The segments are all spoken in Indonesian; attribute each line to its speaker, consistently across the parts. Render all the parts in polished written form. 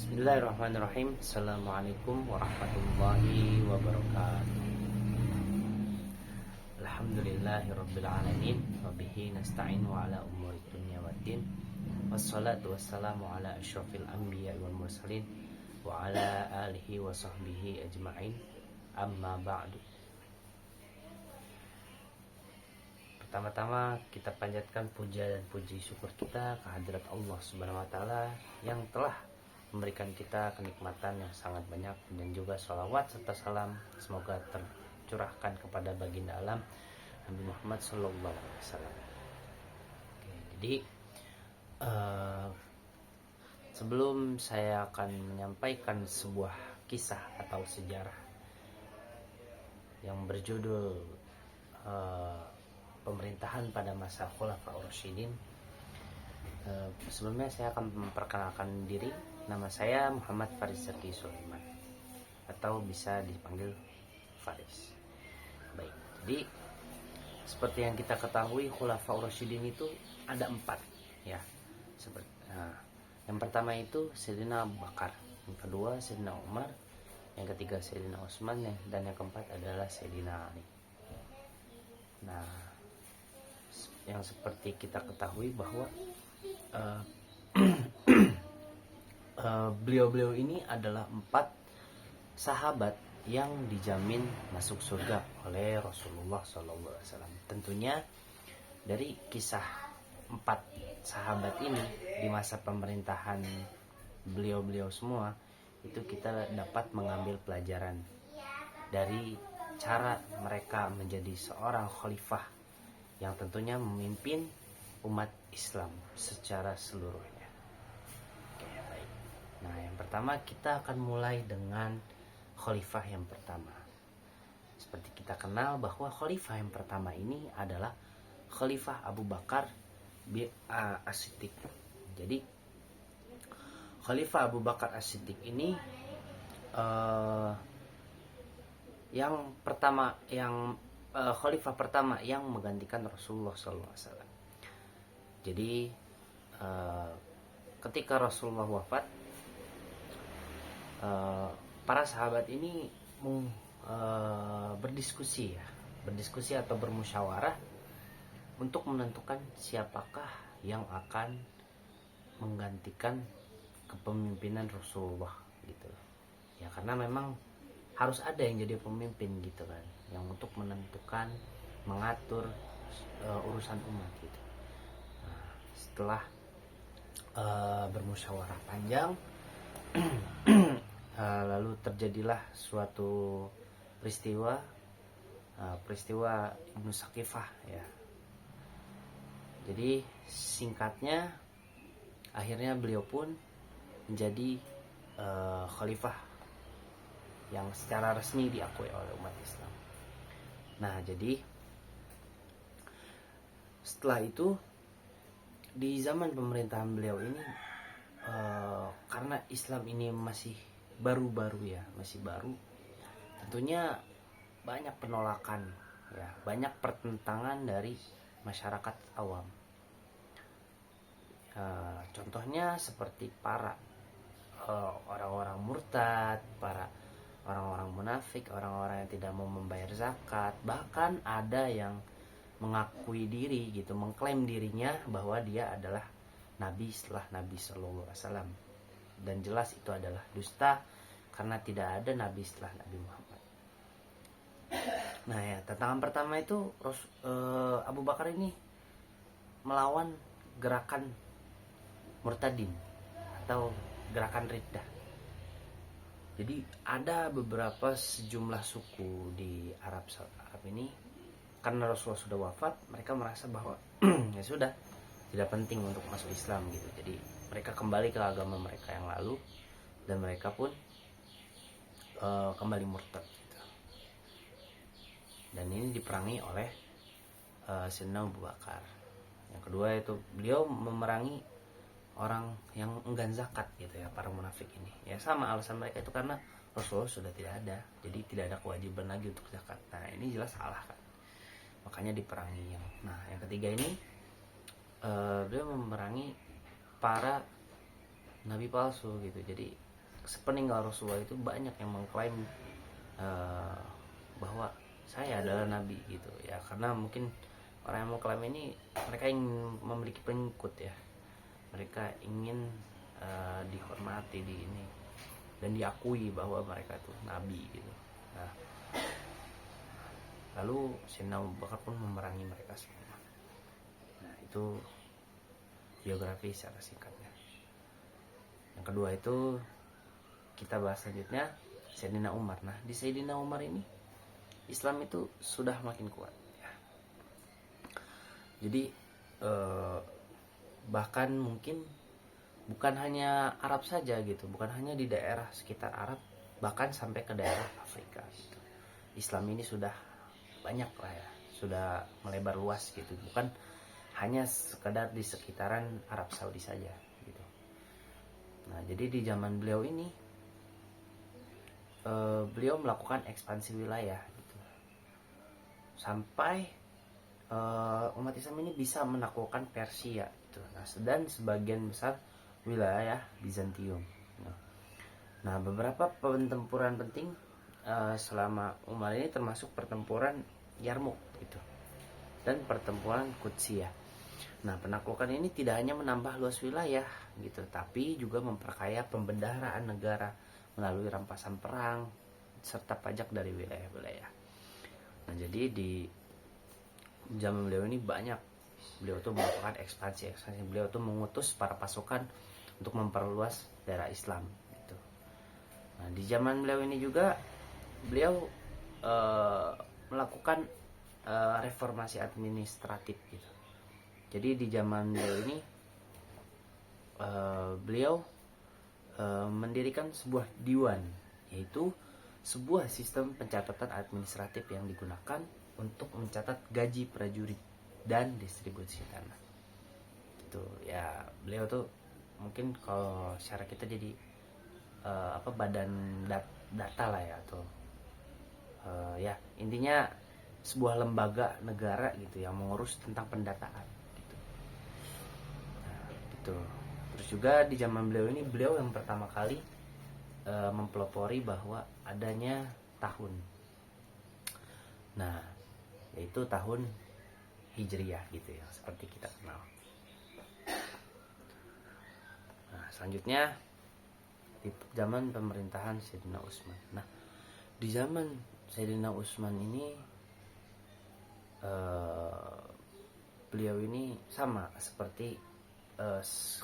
Speaker 1: Bismillahirrahmanirrahim. Assalamualaikum warahmatullahi wabarakatuh. Alhamdulillahirrabbilalamin. Wabihi nasta'inu ala umuri dunya waddin. Wassalatu wassalamu ala asyrafil anbiya wal mursalin wa ala alihi wa sahbihi ajma'in. Amma ba'du. Pertama-tama kita panjatkan puja dan puji syukur kita kehadirat Allah Subhanahu wa taala yang telah memberikan kita kenikmatan yang sangat banyak, dan juga sholawat serta salam semoga tercurahkan kepada baginda alam Nabi Muhammad SAW. Jadi sebelum saya akan menyampaikan sebuah kisah atau sejarah yang berjudul pemerintahan pada masa Khulafaur Rasyidin, sebelumnya saya akan memperkenalkan diri. Nama saya Muhammad Faris Zaki Sulaiman, atau bisa dipanggil Faris. Baik, jadi seperti yang kita ketahui, Khulafaur Rasyidin itu ada 4, ya. Yang pertama itu Sayyidina Abu Bakar, yang kedua Sayyidina Umar, yang ketiga Sayyidina Utsman, dan yang keempat adalah Sayyidina Ali. Nah, yang seperti kita ketahui bahwa beliau-beliau ini adalah 4 sahabat yang dijamin masuk surga oleh Rasulullah SAW. Tentunya dari kisah 4 sahabat ini di masa pemerintahan beliau-beliau semua, itu kita dapat mengambil pelajaran dari cara mereka menjadi seorang khalifah yang tentunya memimpin umat Islam secara seluruhnya. Nah, yang pertama kita akan mulai dengan khalifah yang pertama. Seperti kita kenal bahwa khalifah yang pertama ini adalah Khalifah Abu Bakar bin As-Siddiq. Jadi Khalifah Abu Bakar As-Siddiq ini khalifah pertama yang menggantikan Rasulullah SAW. Jadi ketika Rasulullah wafat, para sahabat ini berdiskusi atau bermusyawarah untuk menentukan siapakah yang akan menggantikan kepemimpinan Rasulullah gitu. Ya, karena memang harus ada yang jadi pemimpin gitu kan, yang untuk menentukan, mengatur urusan umat gitu. Nah, setelah bermusyawarah panjang lalu terjadilah suatu peristiwa Ibnu Saqifah, ya. Jadi singkatnya, akhirnya beliau pun menjadi khalifah yang secara resmi diakui oleh umat Islam. Nah, jadi setelah itu di zaman pemerintahan beliau ini, karena Islam ini masih baru, tentunya banyak penolakan, ya, banyak pertentangan dari masyarakat awam. Contohnya seperti para orang-orang murtad, para orang-orang munafik, orang-orang yang tidak mau membayar zakat, bahkan ada yang mengakui diri gitu, mengklaim dirinya bahwa dia adalah Nabi setelah Nabi SAW, dan jelas itu adalah dusta karena tidak ada Nabi setelah Nabi Muhammad. Nah, ya, tantangan pertama itu Abu Bakar ini melawan gerakan murtadin atau gerakan riddah. Jadi ada beberapa sejumlah suku di Arab ini, karena Rasulullah sudah wafat, mereka merasa bahwa ya sudah, tidak penting untuk masuk Islam gitu. Jadi mereka kembali ke agama mereka yang lalu, dan mereka pun kembali murtad gitu. Dan ini diperangi oleh Sayyidina Abu Bakar. Yang kedua itu beliau memerangi orang yang enggan zakat gitu, ya, para munafik ini. Ya, sama alasan mereka itu karena Rasulullah sudah tidak ada, jadi tidak ada kewajiban lagi untuk zakat. Nah, ini jelas salah kan, makanya diperangi. Yang ketiga ini beliau memerangi para nabi palsu gitu. Jadi sepeninggal Rasulullah itu banyak yang mengklaim bahwa saya adalah nabi gitu ya, karena mungkin orang yang mengklaim ini mereka ingin memiliki pengikut ya, mereka ingin dihormati di ini dan diakui bahwa mereka itu nabi gitu. Nah, lalu Sayyidina Abu Bakar pun memerangi mereka semua. Nah, itu biografi secara singkatnya. Yang kedua itu kita bahas selanjutnya Sayyidina Umar. Nah, di Sayyidina Umar ini Islam itu sudah makin kuat ya. Jadi bahkan mungkin bukan hanya Arab saja gitu, bukan hanya di daerah sekitar Arab, bahkan sampai ke daerah Afrika gitu. Islam ini sudah banyak lah ya, sudah melebar luas gitu, bukan hanya sekedar di sekitaran Arab Saudi saja gitu. Nah, jadi di zaman beliau ini beliau melakukan ekspansi wilayah gitu, sampai umat Islam ini bisa menaklukkan Persia gitu. Nah, dan sebagian besar wilayah Bizantium. Nah, beberapa pertempuran penting selama Umar ini termasuk pertempuran Yarmouk gitu dan pertempuran Qudsiyah. Nah, penaklukan ini tidak hanya menambah luas wilayah gitu, tapi juga memperkaya pembendaharaan negara melalui rampasan perang serta pajak dari wilayah-wilayah. Nah, jadi di zaman beliau ini beliau tuh melakukan ekspansi. Beliau tuh mengutus para pasukan untuk memperluas daerah Islam gitu. Nah, di zaman beliau ini juga beliau melakukan reformasi administratif gitu. Jadi di zaman beliau ini beliau mendirikan sebuah diwan, yaitu sebuah sistem pencatatan administratif yang digunakan untuk mencatat gaji prajurit dan distribusi tanah. Itu ya, beliau tuh mungkin kalau secara kita jadi badan data lah ya, atau ya intinya sebuah lembaga negara gitu yang mengurus tentang pendataan gitu. Nah, gitu. Terus juga di zaman beliau ini beliau yang pertama kali mempelopori bahwa adanya tahun. Nah, yaitu tahun Hijriyah gitu ya, seperti kita kenal. Nah, selanjutnya di zaman pemerintahan Sayyidina Utsman. Nah, di zaman Sayyidina Utsman ini beliau ini sama seperti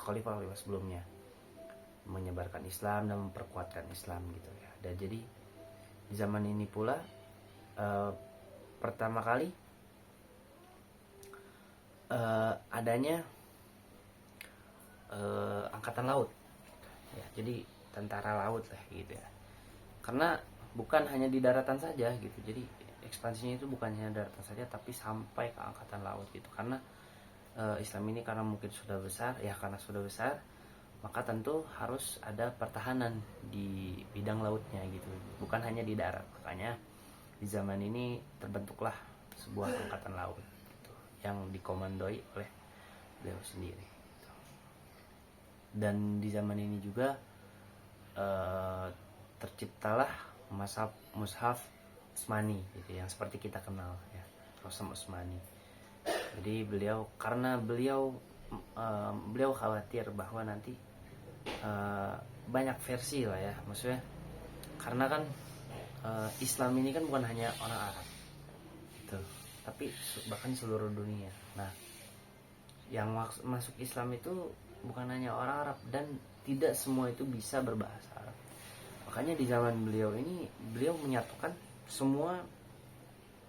Speaker 1: khalifah-khalifah sebelumnya, menyebarkan Islam dan memperkuatkan Islam gitu ya. Dan jadi di zaman ini pula pertama kali adanya angkatan laut ya, jadi tentara laut lah gitu ya, karena bukan hanya di daratan saja gitu. Jadi ekspansinya itu bukan hanya daratan saja, tapi sampai ke angkatan laut gitu, karena Islam ini karena mungkin sudah besar ya, karena sudah besar maka tentu harus ada pertahanan di bidang lautnya gitu, bukan hanya di darat. Makanya di zaman ini terbentuklah sebuah angkatan laut gitu, yang dikomandoi oleh beliau sendiri gitu. Dan di zaman ini juga terciptalah mushaf Utsmani gitu, yang seperti kita kenal ya, Rasam Utsmani. Jadi karena beliau khawatir bahwa nanti banyak versi lah ya, maksudnya karena kan Islam ini kan bukan hanya orang Arab gitu, tapi bahkan seluruh dunia. Nah, yang masuk Islam itu bukan hanya orang Arab, dan tidak semua itu bisa berbahasa Arab. Makanya di zaman beliau ini beliau menyatukan semua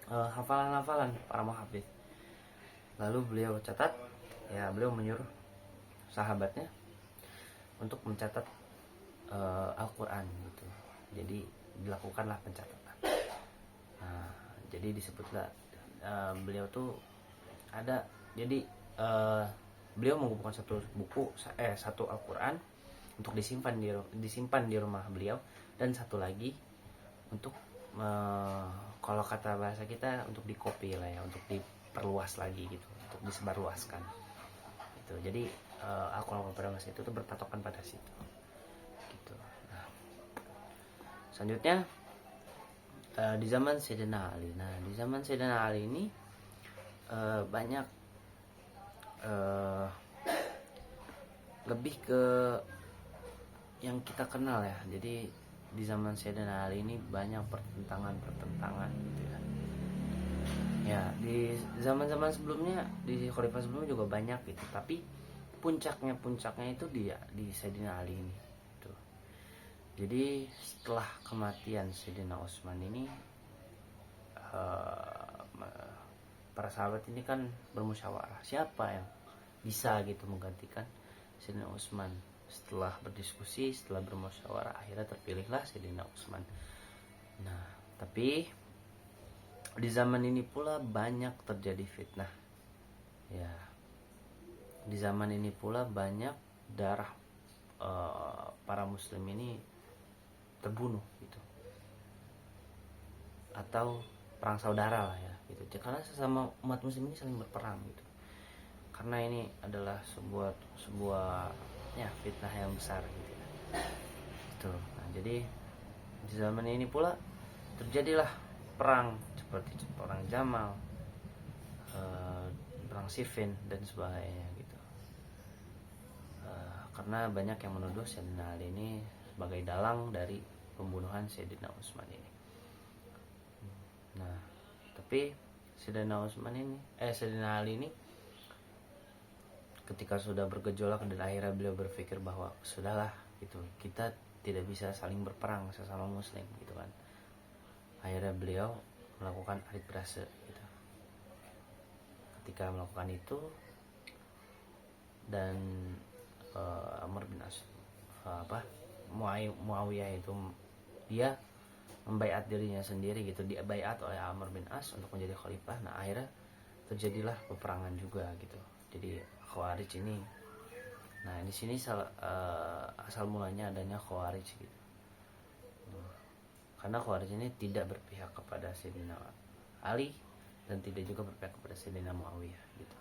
Speaker 1: hafalan-hafalan para muhafidz. Lalu beliau catat ya, beliau menyuruh sahabatnya untuk mencatat Al-Quran gitu. Jadi dilakukanlah pencatatan. Nah, jadi disebutlah beliau tuh ada, jadi beliau mengumpulkan satu Al-Quran untuk disimpan di rumah beliau, dan satu lagi untuk kalau kata bahasa kita untuk dikopi lah ya, untuk diperluas lagi gitu, untuk disebarluaskan gitu. Jadi Al-Quran pada masa itu tuh berpatokan pada situ gitu. Nah, Selanjutnya di zaman Sayyidina Ali. Nah, di zaman Sayyidina Ali ini banyak lebih ke yang kita kenal ya. Jadi di zaman Sayyidina Ali ini banyak pertentangan gitu ya. Ya, di zaman-zaman sebelumnya, di khalifah sebelumnya juga banyak gitu. Tapi puncaknya itu di Sayyidina Ali ini. Gitu. Jadi setelah kematian Sayyidina Utsman ini, para sahabat ini kan bermusyawarah siapa yang bisa gitu menggantikan Sayyidina Utsman. Setelah berdiskusi, setelah bermusyawarah, akhirnya terpilihlah Sayyidina Utsman. Nah, tapi di zaman ini pula banyak terjadi fitnah. Ya, di zaman ini pula banyak darah para muslim ini terbunuh gitu, atau perang saudara lah ya gitu. Karena sesama umat muslim ini saling berperang gitu. Karena ini adalah sebuah ya fitnah yang besar gitu ya. Gitu. Nah, jadi di zaman ini pula terjadilah perang seperti perang Jamal, perang Siffin dan sebagainya gitu. Karena banyak yang menuduh Sayyidina Ali ini sebagai dalang dari pembunuhan Sayyidina Utsman ini. Nah, tapi Sayyidina Ali ini ketika sudah bergejolak dan akhirnya beliau berpikir bahwa sudahlah gitu, kita tidak bisa saling berperang sesama muslim gitu kan. Akhirnya beliau melakukan arbitrase gitu. Ketika melakukan itu, dan Amr bin As Muawiyah itu dia membaiat dirinya sendiri gitu, dia baiat oleh Amr bin As untuk menjadi khalifah. Nah, akhirnya terjadilah peperangan juga gitu. Jadi Khawarij ini, nah di sini asal mulanya adanya Khawarij gitu. Karena Khawarij ini tidak berpihak kepada Sayyidina Ali dan tidak juga berpihak kepada Sayyidina Muawiyah gitu.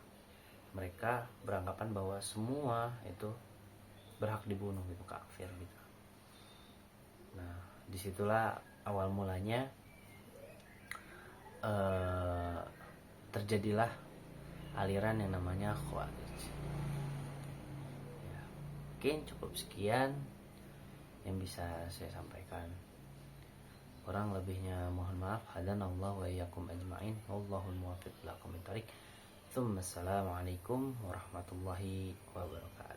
Speaker 1: Mereka beranggapan bahwa semua itu berhak dibunuh gitu, kafir gitu. Nah, disitulah awal mulanya terjadilah aliran yang namanya Khawarij. Ya, mungkin cukup sekian yang bisa saya sampaikan. Kurang lebihnya mohon maaf. Hadanallahu wa iyyakum ajma'in. Wallahul muwaffiq ila aqwamit thoriq. Assalamualaikum warahmatullahi wabarakatuh.